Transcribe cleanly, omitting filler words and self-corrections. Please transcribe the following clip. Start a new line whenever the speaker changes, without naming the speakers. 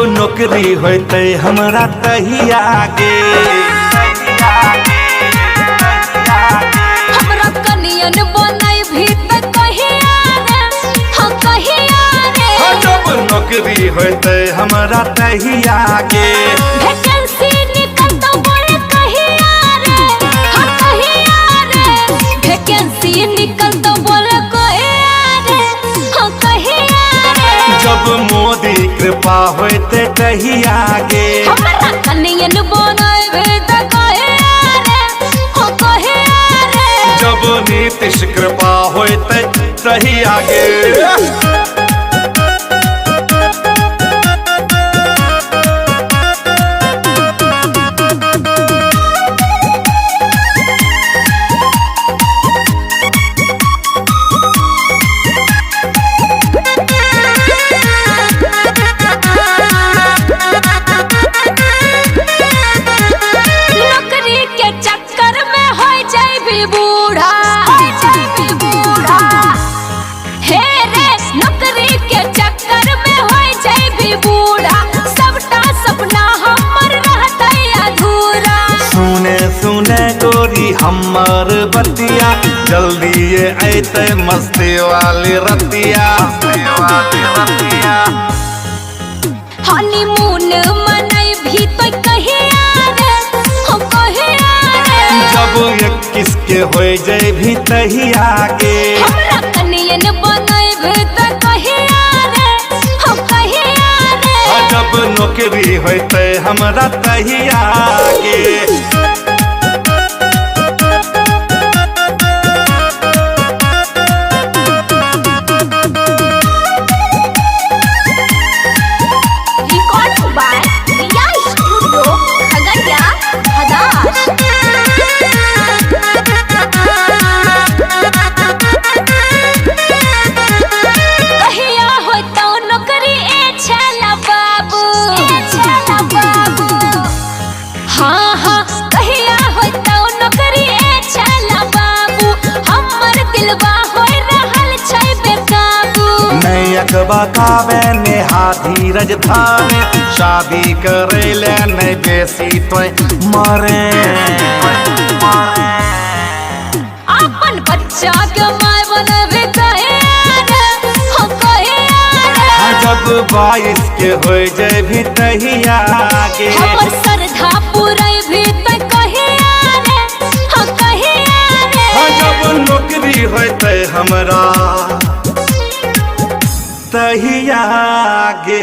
नौकरी होते हमरा तहिया गे
हमरा कनियन बनाई भी त कहिया रे हाँ कहिया रे
जब नौकरी होते हमरा तहिया गे
वैकेंसी निकलता बोले कहिया रे हाँ कहिया रे वैकेंसी निकलता बोले कहिया रे हाँ कहिया रे
जब मोदी कृपा होते तहिया गे
हमरा कनियन बनाई भी त कहिया रे हाँ कहिया रे
जब नीतीश कृपा होते तहिया गे
नौकरी के चक्कर में हो जाइबी बूढ़ा हे रे नौकरी के चक्कर में हो जाइबी बूढ़ा सबटा सपना हमर रहतै अधूरा
सुने सुने गोरी हमर बतिया जल्दी ये ऐते मस्ती वाली रतिया
हनीमून मनई भी तो कहिया रे हम कहिया रे
जब 21 के हो जाए भी तहिया गे
हमरा कनियन बनई भी तो कहिया रे हम कहिया रे
जब नौकरी होते हमरा तहिया गे
record by Riya studio Khagaria हदास कहिया होतौ नौकरी ए छला बाबू हाँ हाँ कहिया होतौ नौकरी ए छला बाबू हमर दिलवा होय रहल छै बेकाबू
नहीं अकबा काबे नेहा धीरज थाने शादी करे ले नहीं बेसी तो मरे
अपन बच्चा के माय बनबे कहिया रे हाँ कहिया रे
जब 22 के हो जाए भी तहिया गे
हमर श्रद्धा पूरै भी त कहिया रे हाँ कहिया रे
जब नौकरी होते हमरा तहिया गे।